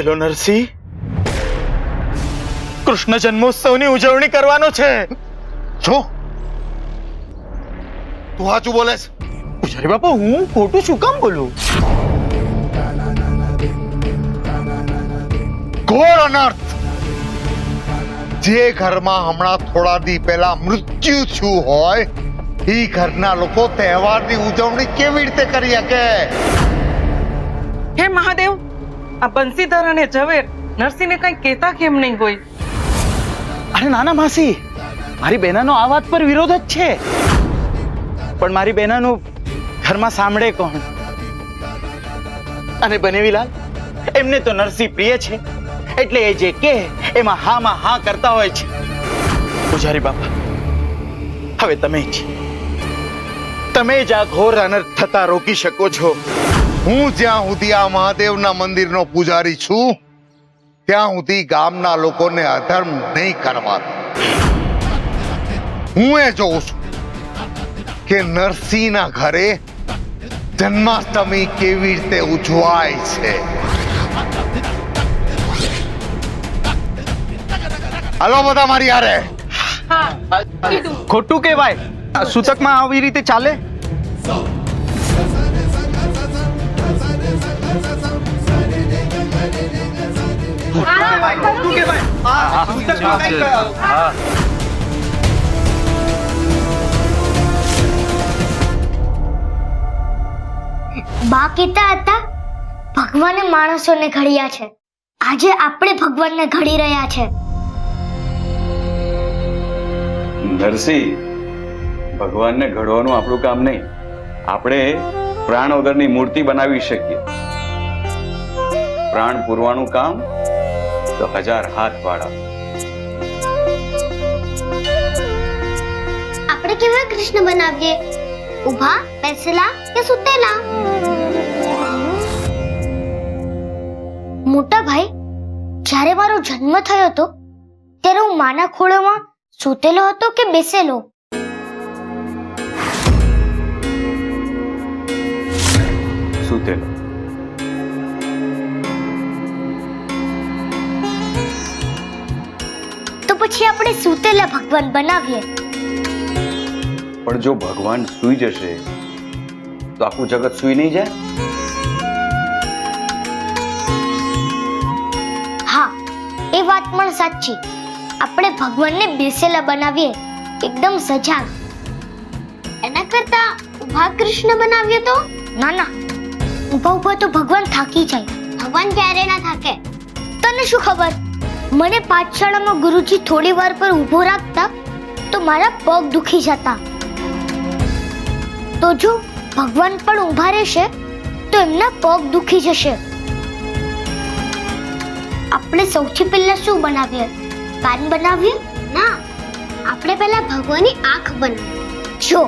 પેલો નરસિંહ કૃષ્ણ જન્મોત્સવની ઉજવણી કરવાનો છે. શું તું સાચું બોલે છે? પૂજારી બાપા, હું ખોટું શું કામ બોલું? ઘોર અનર્થ! જે ઘરમાં હમણાં થોડા દી પહેલા મૃત્યુ થયું હોય એ ઘરના લોકો તહેવારની ઉજવણી કેવી રીતે કરી શકે? હે મહાદેવ, આ બંસીધર અને ઝવેર નરસિંહને કઈ કહેતા કેમ નહીં હોય? અરે નાના માસી, મારી બહેનાનો આ વાત પર વિરોધ જ છે, પણ મારી બહેનાનું ઘરમાં સાંભળે કોણ? અને બનેવીલાલ, એમને તો નરસિંહ પ્રિય છે, એટલે એ જે કહે એમાં હામાં હા કરતા હોય છે. પૂજારી બાપા, હવે તમે જ આ ઘોર અનર્થ થતા રોકી શકો છો. હું જ્યાં સુધી આ મહાદેવના મંદિરનો પૂજારી છું ત્યાં સુધી ગામના લોકોને અધર્મ નહીં કરવા દઉં. હું એ જોઉં છું કે નરસિંહના ઘરે જન્માષ્ટમી કેવી રીતે ઉજવાય છે. હાલો બધા મારી હારે. ખોટું કહેવાય, સૂતકમાં આવી રીતે ચાલે? બા કહેતા હતા ભગવાને માણસોને ઘડ્યા છે, આજે આપણે ભગવાનને ઘડી રહ્યા છે. નરસિંહ, ભગવાનને ઘડવાનું આપણું કામ નહીં. આપણે પ્રાણ વગરની મૂર્તિ બનાવી શકીએ. પ્રાણ પૂરવાનું કામ તો 1000 હાથ વાળા. આપણે કેવા કૃષ્ણ બનાવીએ? ઊભા, બેસેલા કે સૂતેલા? મોટા ભાઈ, જ્યારે મારો જન્મ થયો હતો ત્યારે હું માના ખોળામાં સૂતેલો હતો કે બેસેલો? સૂતેલો. તો પછી આપણે સૂતેલા ભગવાન બનાવીએ. પણ જો ભગવાન સૂઈ જશે તો આખું જગત સૂઈ નહીં જાય? હા, એ વાત પણ સાચી. આપણે ભગવાનને બેસેલા બનાવીએ, એકદમ સજાગ. એના કરતા ઊભા કૃષ્ણ બનાવીએ તો? ના ના, ઊભા ઊભા તો ભગવાન થાકી જાય. ભગવાન ક્યારે ના થાકે? તને શું ખબર? મને પાઠશાળામાં ગુરુજી થોડી વાર પર ઊભો રાખતા તો મારા પગ દુખી જતા. તો જો ભગવાન પણ ઊભા રહેશે તો એમના પગ દુખી જશે. આપણે સૌથી પહેલા શું બનાવીએ? કાન બનાવીએ? ના, આપણે પહેલા ભગવાનની આંખ બનાવીએ. જો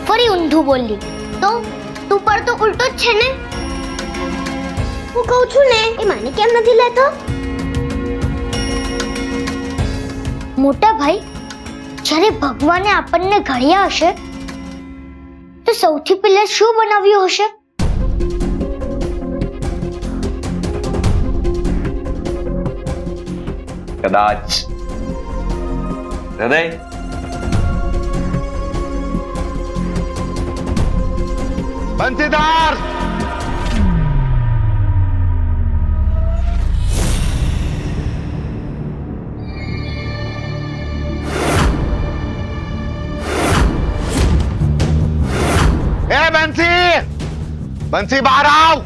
ફરી ઊંધું બોલી તો તું પર તો ઉલટો જ છે ને. હું કહું છું ને, એ માને કેમ નથી લેતો? મોટા ભાઈ, જ્યારે ભગવાને આપણને ઘડ્યા હશે તો સૌથી પહેલા શું બનાવ્યું હશે? કદાચ હૃદય. બંસીદાર, એ બંસી બહાર આવ.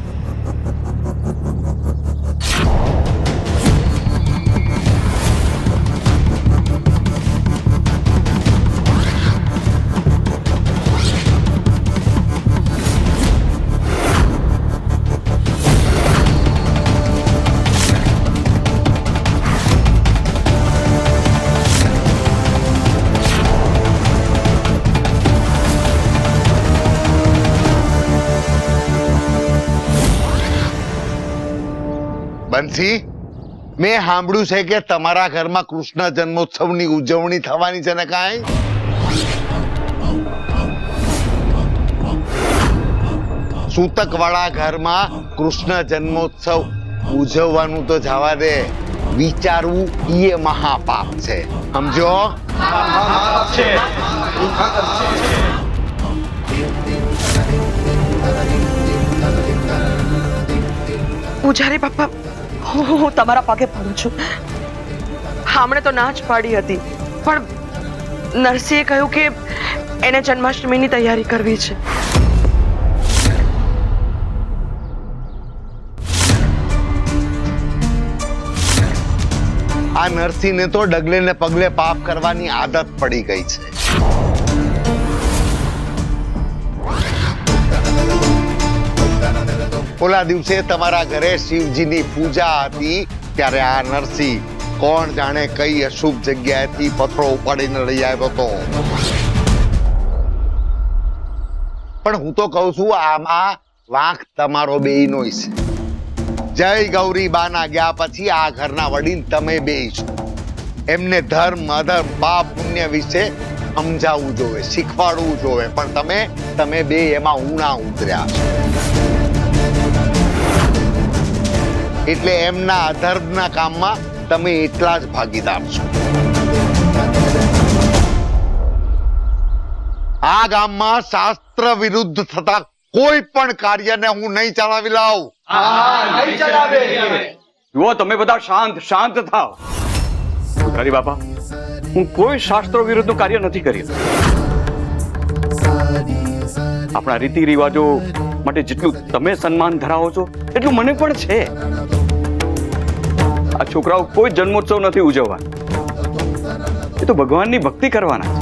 બંસી, મેં સાંભળ્યું છે કે તમારા ઘરમાં કૃષ્ણ જન્મોત્સવની ઉજવણી થવાની છે ને કાંઈ? સૂતક વાળા ઘરમાં કૃષ્ણ જન્મોત્સવ ઉજવવાનું તો જવા દે, વિચારવું એ મહાપાપ છે, સમજો? પૂજારી બાપા, હું તમારા પગે પડું છું. હમણે તો ના જ પાડી હતી, પણ નરસિંહે કહ્યું કે એને જન્માષ્ટમીની તૈયારી કરવી છે. આ નરસિંહને તો ડગલે ને પગલે પાપ કરવાની આદત પડી ગઈ છે. ઓલા દિવસે તમારા ઘરે શિવજીની પૂજા હતી ત્યારે આ નરસિંહ કોણ જાણે કઈ અશુભ જગ્યાએથી પથરો ઉપાડીને લઈ આવ્યો હતો. પણ હું તો કહું છું આમાં વાંક તમારો બેયનો છે. જય ગૌરી બાના ગયા પછી આ ઘરના વડીલ તમે બેય છો. એમને ધર્મ અધર્મ પાપ પુણ્ય વિશે સમજાવવું જોવે, શીખવાડવું જોવે, પણ તમે બે એમાં ઊણા ઉતર્યા છો. એટલે એમના અધર્મના કામમાં તમે એટલા જ ભાગીદાર છો. આ ગામમાં શાસ્ત્ર વિરુદ્ધ થતા કોઈ પણ કાર્યને હું નહીં ચલાવી લાવું. જુઓ, તમે બધા શાંત થાવ. પૂજારી બાપા, હું કોઈ શાસ્ત્રો વિરુદ્ધનું કાર્ય નથી કર્યું. આપણા રીતિ રિવાજો માટે જેટલું તમે સન્માન ધરાવો છો એટલું મને પણ છે. આ છોકરાઓ કોઈ જન્મોત્સવ નથી ઉજવવા, એ તો ભગવાનની ભક્તિ કરવાના છે.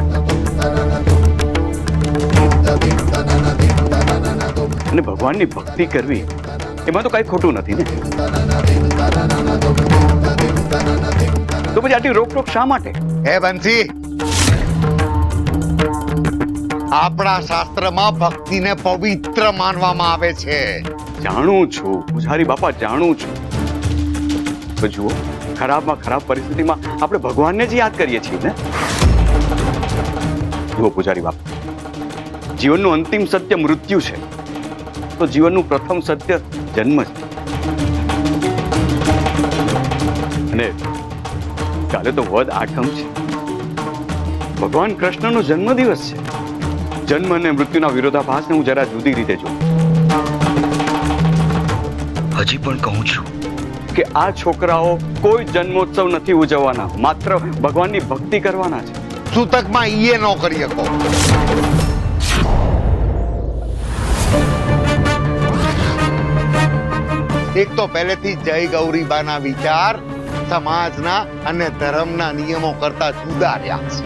અને ભગવાનની ભક્તિ કરવી એમાં તો કઈ ખોટું નથી ને. તો પછી આટલી રોકટોક શા માટે? હે બંસી, આપણા શાસ્ત્રમાં ભક્તિને પવિત્ર માનવામાં આવે છે. જાણું છું પૂજારી બાપા, જાણું છું. તો જુઓ, ખરાબમાં ખરાબ પરિસ્થિતિમાં આપણે ભગવાનને જ યાદ કરીએ છીએ ને. જુઓ પૂજારી બાપા, જીવનનું અંતિમ સત્ય મૃત્યુ છે, તો જીવનનું પ્રથમ સત્ય જન્મ છે. અને કાલે તો વદ આઠમ છે, ભગવાન કૃષ્ણનો જન્મદિવસ છે. જન્મ અને મૃત્યુના વિરોધાભાસને હું જરા જુદી રીતે જોઉં. હજી પણ કહું છું કે આ છોકરાઓ કોઈ જન્મોત્સવ નથી ઉજવવાના, માત્ર ભગવાનની ભક્તિ કરવાના છે. સૂતકમાં ઈએ ન કરી શકો. એક તો પહેલેથી જય ગૌરીબાના વિચાર સમાજના અને ધર્મના નિયમો કરતા જુદા રહ્યા છે.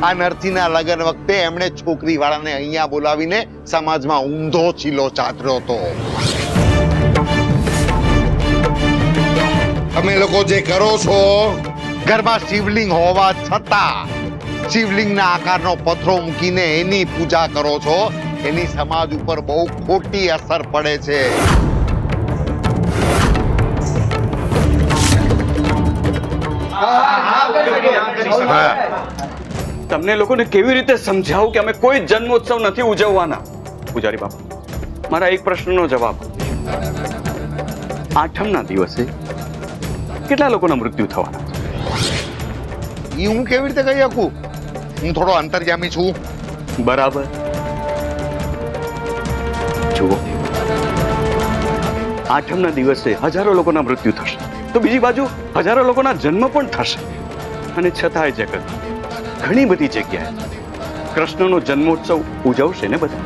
આ નરસિંહના લગ્ન વખતે એમણે છોકરી વાળાને અહીંયા બોલાવીને સમાજમાં ઊંધો ચીલો ચાતર્યો હતો. તમે લોકો જે કરો છો, ઘરમાં શિવલિંગ હોવા છતાં શિવલિંગના આકારનો પથરો મૂકીને એની પૂજા કરો છો, એની સમાજ ઉપર બહુ ખોટી અસર પડે છે. તમને લોકોને કેવી રીતે સમજાવું કે અમે કોઈ જન્મોત્સવ નથી ઉજવવાના? પૂજારી બાપા, મારા એક પ્રશ્નનો જવાબ. આઠમના દિવસે કેટલા લોકોના મૃત્યુ થવાના? એ હું કેવી રીતે કહી શકું? હું થોડો અંતર્યામી છું. બરાબર. જુઓ, આઠમના દિવસે હજારો લોકોના મૃત્યુ થશે, તો બીજી બાજુ હજારો લોકોના જન્મ પણ થશે. અને છતાંય જગત ઘણી બધી જગ્યાએ કૃષ્ણનો જન્મોત્સવ ઉજવશે ને બધા.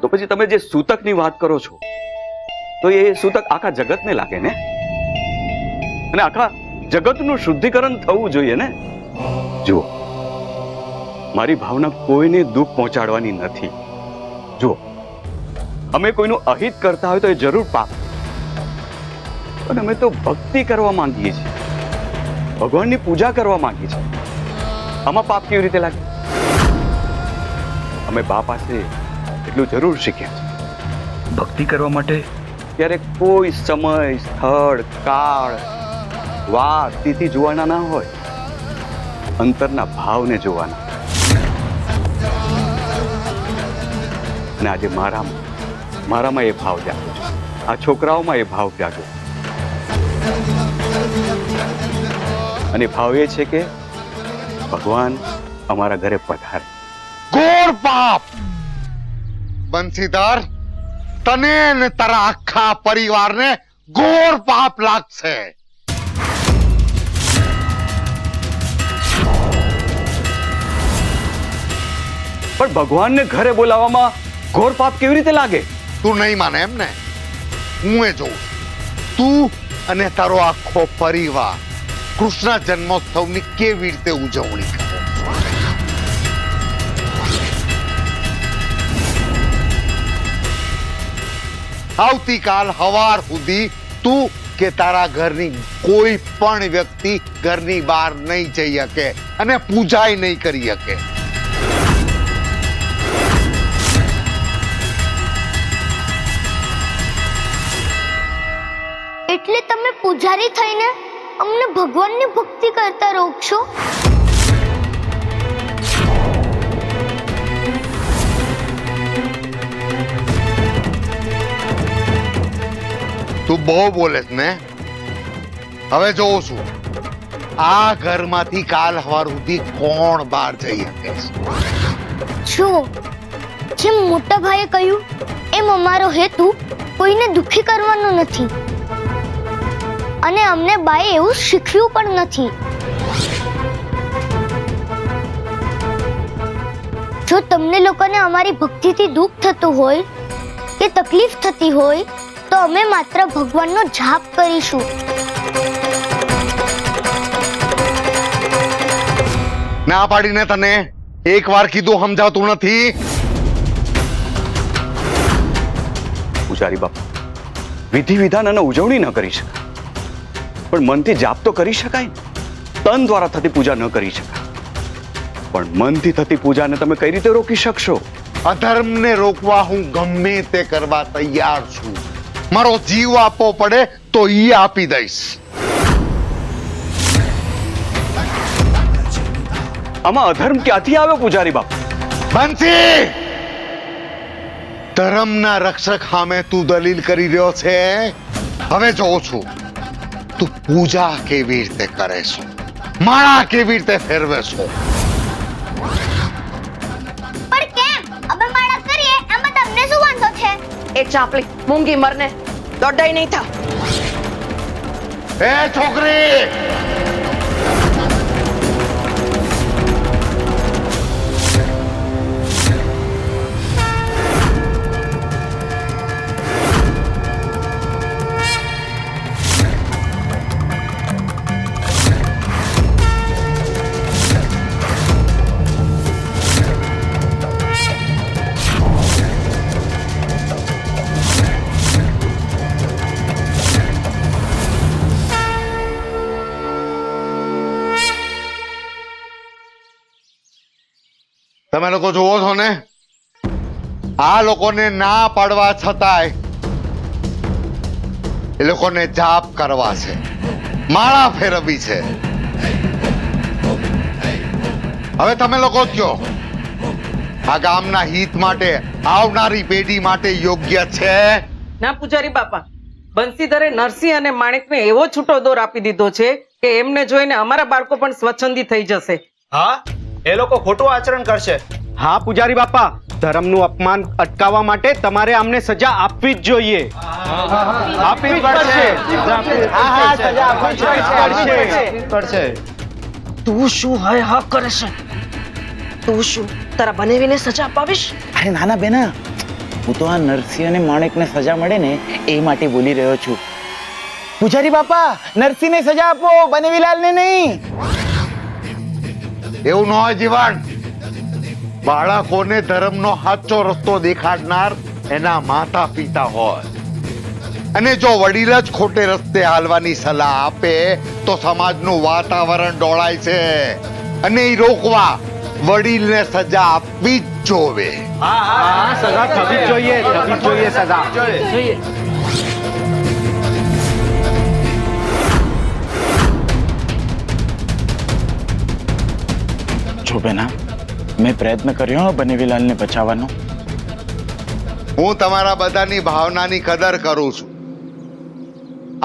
તો પછી તમે જે સૂતકની વાત કરો છો, તો એ સૂતક આખા જગતને લાગે ને, અને આખા જગતનું શુદ્ધિકરણ થવું જોઈએ ને. જુઓ, મારી ભાવના કોઈને દુઃખ પહોંચાડવાની નથી. જુઓ, અમે કોઈનું અહિત કરતા હોય તો એ જરૂર પાપ, પણ અમે તો ભક્તિ કરવા માંગીએ છીએ, ભગવાનની પૂજા કરવા માંગીએ છીએ. આમાં પાપ કેવી રીતે લાગે? અમે બા પાસે એટલું જરૂર શીખ્યા છે, ભક્તિ કરવા માટે ત્યારે કોઈ સમય, સ્થળ, કાળ, વાર, તિથિ જોવાના ના હોય, અંતરના ભાવને જોવાના. અને આજે મારામાં એ ભાવ જાગ્યો છે, આ છોકરાઓમાં એ ભાવ જાગ્યો અને ભાવ એ છે કે ભગવાન અમારા ઘરે પધારે. ઘોર પાપ! બંસીધર, તને ને તારા આખા પરિવારને ઘોર પાપ લાગશે. પણ ભગવાનને ઘરે બોલાવવામાં ઘોર પાપ કેવી રીતે લાગે? તું નહીં માને એમ ને? હું એ જોઉં. તું અને તારો આખો પરિવાર કૃષ્ણ જન્મોત્સવની કેવી રીતે ઉજવણી કરે. આવતીકાલ સવાર સુધી તું કે તારા ઘરની કોઈ પણ વ્યક્તિ ઘરની બહાર નહીં જઈ શકે અને પૂજાય નહીં કરી શકે. એટલે તમે પૂજારી થઈને અમને ભગવાનની ભક્તિ કરતા રોકશો? તું બહુ બોલે છે ને? હવે જોઉં છું આ ઘરમાંથી કાલ સવાર સુધી કોણ બહાર જઈ શકે છે. જો જેમ મોટા ભાઈએ કહ્યું એમ અમારો હેતુ કોઈને દુખી કરવાનો નથી અને અમને બાએ એવું શીખવ્યું પણ નથી. જો તમને લોકોને અમારી ભક્તિથી દુઃખ થતું હોય કે તકલીફ થતી હોય તો અમે માત્ર ભગવાનનો જાપ કરીશું. ના પાડીને તને એકવાર કીધું સમજાવતું નથી? પૂજારી બાપા, વિધિ વિધાન અને ઉજવણી ન કરી શકાય, પણ મનથી જાપ તો કરી શકાય ને. તન દ્વારા થતી પૂજા ન કરી શકાય, પણ મનથી થતી પૂજાને તમે કઈ રીતે રોકી શકશો? અધર્મને રોકવા હું ગમે તે કરવા તૈયાર છું. મારો જીવ આપવો પડે તો ઈ આપી દઈશ. આમાં અધર્મ ક્યાંથી આવ્યો પૂજારી બાપા? બંસી, ધર્મના રક્ષક સામે તું દલીલ કરી રહ્યો છે. હવે જોઉં છું તું પૂજા કેવી રીતે કરે છો, માળા કેવી રીતે ફેરવે છો. પણ કેમ? અમે માળા કરીએ એમાં તમને શું વાંધો છે? એ ચાપલી મૂંગી મરને, દોડાઈ નહીં થા. એ છોકરી, તમે લોકો જોવો છો ને, આ લોકોને ના પાડવા છતાંય એ લોકોને જાપ કરવા છે, માળા ફેરવવી છે. હવે તમે લોકો કયો, આ ગામના હિત માટે, આવનારી પેઢી માટે યોગ્ય છે? ના પૂજારી બાપા, બંસીધરે નરસિંહ અને માણેકને એવો છૂટો દોર આપી દીધો છે કે એમને જોઈને અમારા બાળકો પણ સ્વચ્છંદી થઈ જશે. હા, એ લોકો ખોટું આચરણ કરશે. હા પૂજારી બાપા, ધર્મનું અપમાન અટકાવવા માટે તમારે અમને સજા આપવી જ જોઈએ. આપવી જ પડશે. તું શું હાય હા કરે છે? તું શું તારા બનેવીને સજા અપાવીશ? અરે નાના બેના, હું તો આ નરસિંહ અને માણેકને સજા મળે ને એ માટે બોલી રહ્યો છું. પૂજારી બાપા, નરસિંહને સજા આપો, બનેવીલાલને નહીં. એવું ન હોય જીવન. બાળકોને ધર્મનો સાચો રસ્તો દેખાડનાર એના માતા પિતા હોય, અને જો વડીલ જ ખોટે રસ્તે હાલવાની સલાહ આપે તો સમાજનું વાતાવરણ ડોળાય છે, અને એ રોકવા વડીલને સજા આપવી જ જોવે. સજા થવી જ જોઈએ, થવી જ જોઈએ સજા. જોઈએ. જો બેના, મેં પ્રયત્ન કર્યો બનેવીલાલને બચાવવાનો, હું તમારા બધાની ભાવનાની કદર કરું છું.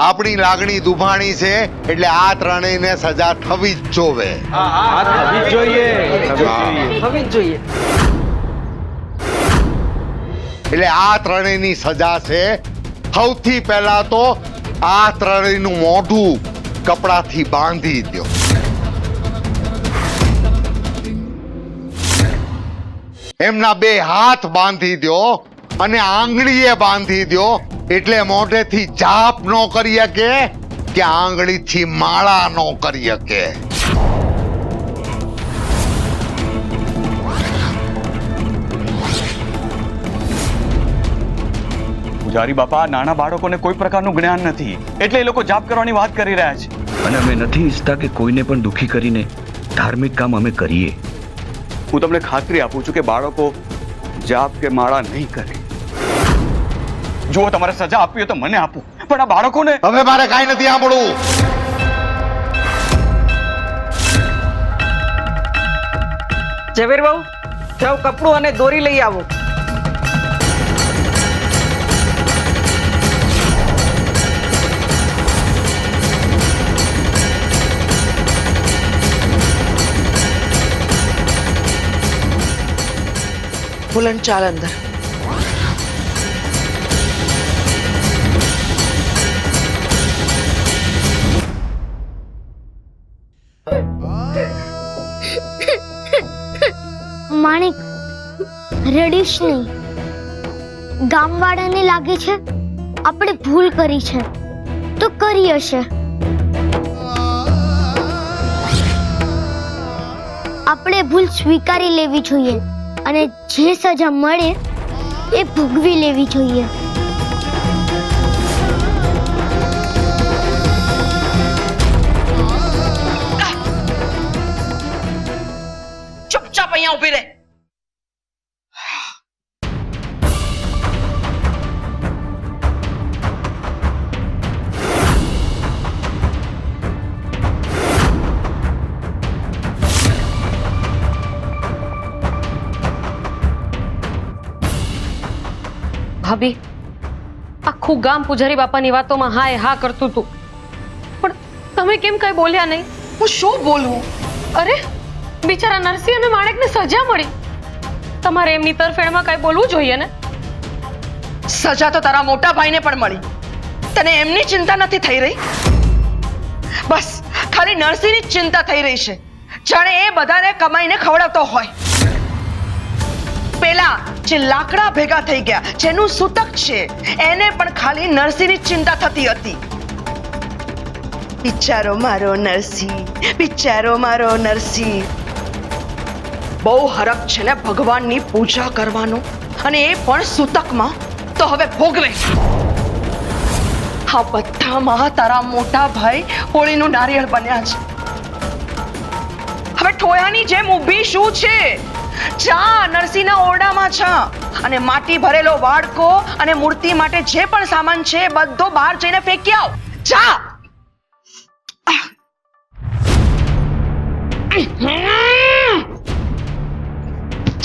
આપણી લાગણી દુભાણી છે એટલે આ ત્રણેયને સજા થવી જ જોવે. થવી જ જોઈએ. હવે જ જોઈએ. એટલે આ ત્રણેયની સજા છે, સૌથી પહેલા તો આ ત્રણેયનું મોઢું કપડાથી બાંધી દો. એમના બે હાથ બાંધી દો અને આંગળીએ બાંધી દો, એટલે મોઢેથી જાપ નો કરી શકે કે આંગળીથી માળા નો કરી શકે. પૂજારી બાપા, નાના બાળકોને કોઈ પ્રકારનું જ્ઞાન નથી, એટલે એ લોકો જાપ કરવાની વાત કરી રહ્યા છે. અને અમે નથી ઈચ્છતા કે કોઈને પણ દુખી કરીને ધાર્મિક કામ અમે કરીએ. હું તમને ખાતરી આપું છું કે બાળકો જાપ કે માળા નહીં કરે. જો તમારે સજા આપવી હોય તો મને આપો, પણ આ બાળકોને હવે મારે કાંઈ નથી સાંભળવું. ઝવેર બહુ જાઓ, કપડું અને દોરી લઈ આવો. બુલંદ ચાલ અંદર. માણિક, રડીશ નહીં. ગામવાળાને લાગે છે આપણે ભૂલ કરી છે તો કરી હશે. આપણે ભૂલ સ્વીકારી લેવી જોઈએ અને જે સજા મળે એ ભોગવી લેવી જોઈએ. ચૂપચાપ અહીંયા ઊભી રહે. ભાભી, આખું ગામ પૂજારી બાપાની વાતોમાં હા એ હા કરતું હતું, પણ તમે કેમ કઈ બોલ્યા નહીં? હું શું બોલું? અરે, બિચારા નરસિંહ અને માણેકને સજા મળી, તમારે એમની તરફેણમાં કઈ બોલવું જોઈએ ને. સજા તો તારા મોટા ભાઈને પણ મળી. તને એમની ચિંતા નથી થઈ રહી? બસ ખાલી નરસિંહની જ ચિંતા થઈ રહી છે, જાણે એ બધાને કમાઈને ખવડાવતો હોય. પેલા જે લાકડા ભેગા થઈ ગયા, જેનું સૂતક છે, એને પણ ખાલી નરસિંહની ચિંતા થતી હતી. બિચારો મારો નરસિંહ, બિચારો મારો નરસિંહ. બહુ હરખ છે ને ભગવાનની પૂજા કરવાનો, અને એ પણ સૂતકમાં. તો હવે ભોગવે. આ બધામાં તારા મોટા ભાઈ હોળીનું નારિયેળ બન્યા છે. હવે ઠોયાની જેમ ઊભી શું છે? જા નરસિંહના ઓરડામાં જા અને માટી ભરેલો વાડકો અને મૂર્તિ માટે જે પણ સામાન છે બધો બહાર જઈને ફેંકી આવ. જા.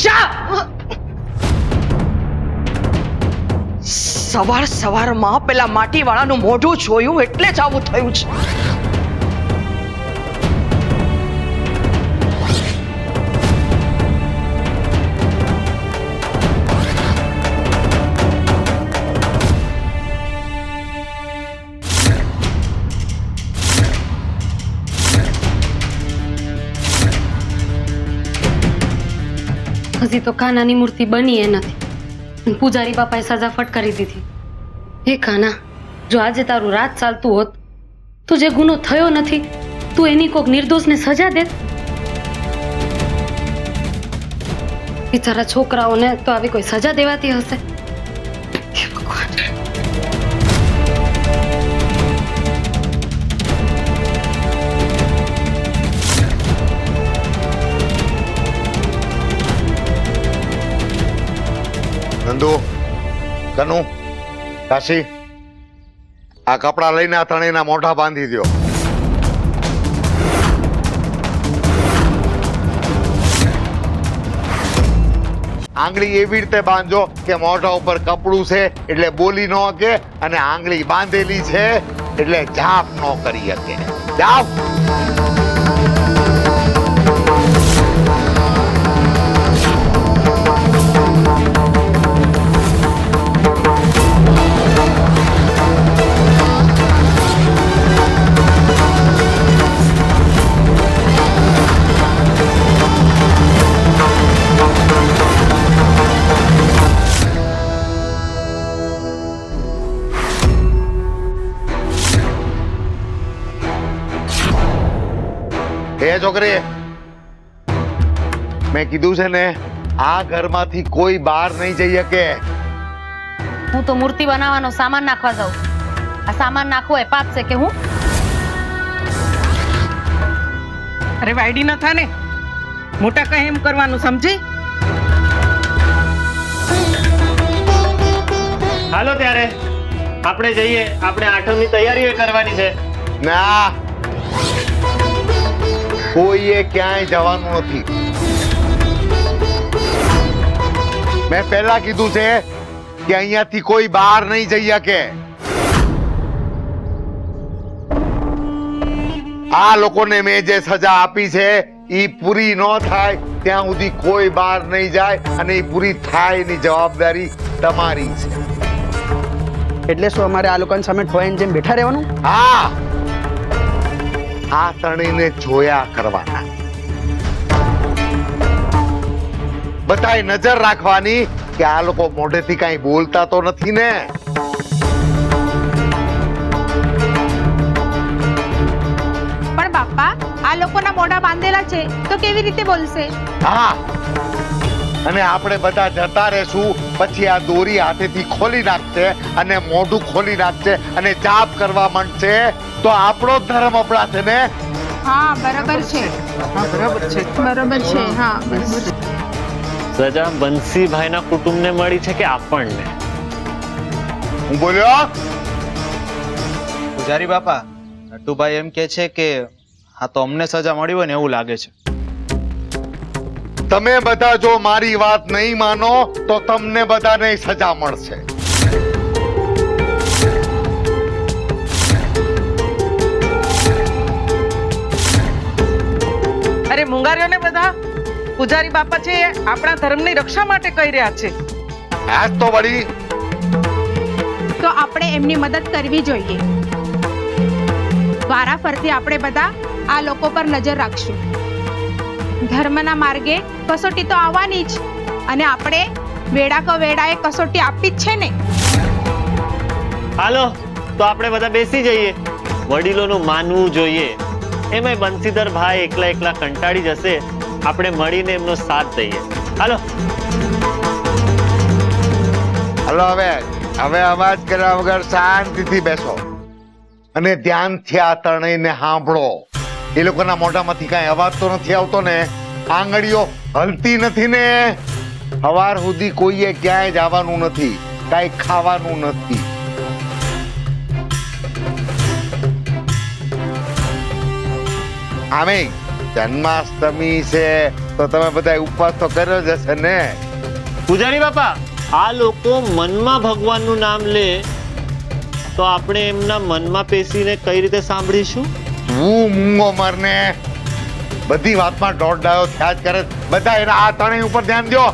જા. સવાર સવારમાં પેલા માટીવાળાનું મોઢું જોયું એટલે જ આવું થયું છે. હજી તો કાનાની મૂર્તિ બની એ નથી, પૂજારી બાપાએ સજા ફટકારી દીધી. હે કાના, જો આજે તારું રાત ચાલતું હોત, તું જે ગુનો થયો નથી, તું એની કોક નિર્દોષને સજા દે. બિચારા છોકરાઓને તો આવી કોઈ સજા દેવાતી હશે? હે ભગવાન. નંદુ, કનુ, કાશી, આ કપડા લઈને આ ત્રણેયના મોઢા બાંધી દો. આંગળી એવી રીતે બાંધજો કે મોઢા ઉપર કપડું છે એટલે બોલી ન શકે, અને આંગળી બાંધેલી છે એટલે જાપ ન કરી શકે. જાઓ. એ છોકરી, મેં કીધું છે ને, આ ઘરમાંથી કોઈ બહાર નહીં જઈ શકે. હું તો મૂર્તિ બનાવવાનો સામાન નાખવા જાઉં. આ સામાન નાખવો એ પાપ છે કે હું? અરે વાયડી ન થાને, મોટા કહે એમ કરવાનું, સમજી? હાલો ત્યારે આપણે જઈએ, આપણે આઠમની તૈયારીઓ કરવાની છે. ના, કોઈએ ક્યાંય જવાનું નથી. મેં પહેલા કીધું છે કે અહીંયાથી કોઈ બહાર નહીં જઈ શકે. આ લોકોને મેં જે સજા આપી છે એ પૂરી ન થાય ત્યાં સુધી કોઈ બહાર નહીં જાય, અને એ પૂરી થાય એની જવાબદારી તમારી છે. એટલે શું અમારે આ લોકોની સામે ઠોયાની જેમ બેઠા રહેવાનું? હા, આ ત્રણેયને જોયા કરવાના, બધાએ નજર રાખવાની કે આ લોકો મોઢેથી કઈ બોલતા તો નથી ને. પણ બાપા, આ લોકોના મોઢા બાંધેલા છે તો કેવી રીતે બોલશે? હા, અને આપણે બધા જતા રહેશું પછી આ દોરી હાથેથી ખોલી નાખશે અને મોઢું ખોલી નાખશે અને જાપ કરવા માંડશે, તો આપણો ધર્મ અપડાશે ને. હા, બરાબર છે. બરાબર છે. બરાબર છે. હા, બરાબર છે. સજા બંસીભાઈના કુટુંબને મળી છે કે આપણને? હું બોલ્યો? પૂજારી બાપા, નટુભાઈ એમ કે છે કે હા તો અમને સજા મળી હોય ને એવું લાગે છે. તમે બધા જો મારી વાત નહીં માનો તો તમને બધાને સજા મળશે. અરે મુંગારીઓ ને બધા, પૂજારી બાપા છે એ આપણા ધર્મની રક્ષા માટે કહી રહ્યા છે. આજ તો વળી તો આપણે એમની મદદ કરવી જોઈએ. વારા ફરતી આપણે બધા આ લોકો પર નજર રાખશું. ધર્મના માર્ગે કસોટી તો આવવાની જ, અને આપણે વેડા કો વેડાએ કસોટી આપી જ છે ને. હાલો તો આપણે બધા બેસી જઈએ. વડીલોનું માનવું જોઈએ. એમાંય બંસીધર ભાઈ એકલા એકલા કંટાળી જશે, આપણે મળીને એમનો સાથ દઈએ. હાલો હલો, હવે અવાજ કર્યા વગર શાંતિથી બેસો અને ધ્યાનથી આ ત્રણેયને સાંભળો. એ લોકોના મોઢામાંથી કઈ અવાજ તો નથી આવતો ને? આંગળીઓ હલતી નથી ને? સવાર સુધી કોઈએ ક્યાંય જવાનું નથી, કઈ ખાવાનું નથી. આમે જન્માષ્ટમી છે તો તમે બધા ઉપવાસ તો કર્યો જ હશે ને? પૂજારી બાપા, આ લોકો મનમાં ભગવાનનું નામ લે તો આપણે એમના મનમાં પેસીને કઈ રીતે સાંભળીશું? હું મૂંગો મરને બધી વાતમાં દોઢ ડાયો થયા જ કરે. બધા એના આ ત્રણેય ઉપર ધ્યાન દો.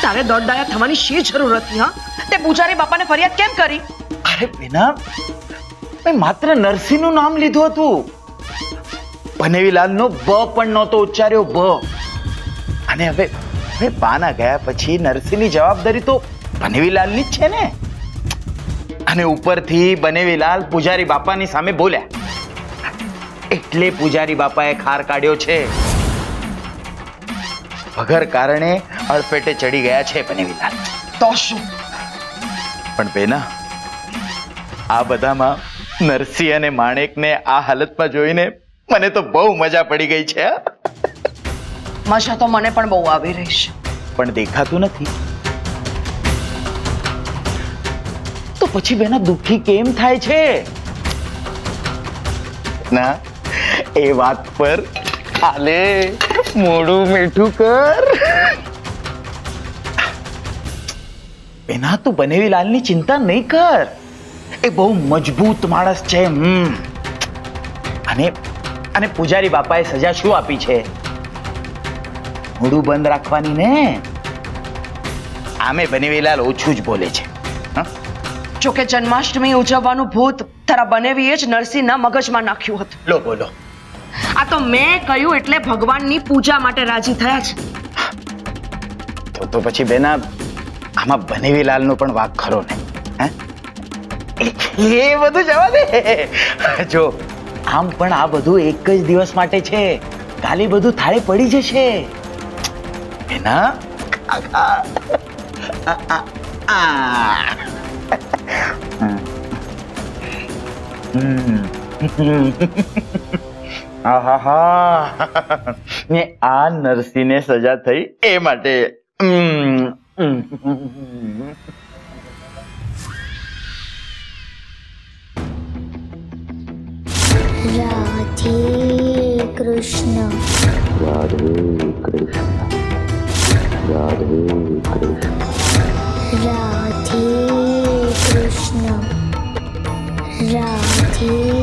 તારે દોડદાયા થવાની શી જરૂર હતી? હા, તે પૂજારી બાપાને ફરિયાદ કેમ કરી? અરે બેના, મેં માત્ર નરસિંહનું નામ લીધું હતું. બનેવીલાલનો બ પણ નહોતો ઉચ્ચાર્યો, બ. અને હવે બાના ગયા પછી નરસિંહની જવાબદારી તો બનેવીલાલની જ છે ને. અને ઉપરથી બનેવીલાલ પૂજારી બાપાની સામે બોલ્યા એટલે પૂજારી બાપાએ ખાર કાઢ્યો છે. વગર કારણે અડફેટે ચડી ગયા છે બનેવીલાલ. તો શું? પણ બેના, આ બધામાં નરસિંહ અને માણેકને આ હાલતમાં જોઈને મને તો બહુ મજા પડી ગઈ છે. મજા તો મને પણ બહુ આવી રહી છે. પણ દેખાતું નથી. તો પછી બેના દુઃખી કેમ થાય છે? ના, એ વાત પર કાલે મોઢું મીઠું કર. બેના, તું બનેવીલાલની ચિંતા નહીં કર. એ બહુ મજબૂત માણસ છે. અને પૂજારી બાપાએ સજા શું આપી છે? મોઢું બંધ રાખવાની ને. આમે બનેવીલાલ ઓછું જ બોલે છે. જોકે જન્માષ્ટમી ઉજવવાનું ભૂત તારા બનેવીએ જ નરસિંહના મગજમાં નાખ્યું હતું. લો બોલો. આ તો મેં કહ્યું એટલે ભગવાનની પૂજા માટે રાજી થયા છે. તો પછી બેના, આમાં બનેવીલાલનો પણ વાંક ખરો ને? એ બધું જવા દે. જો આમ પણ આ બધું એક જ દિવસ માટે છે. કાલે બધું થાળે પડી જશે. બેના, ને આ નરસિંહને સજા થઈ એ માટે. રાધે કૃષ્ણ. રાધે કૃષ્ણ. રાધે કૃષ્ણ. રાધે કૃષ્ણ. રાધે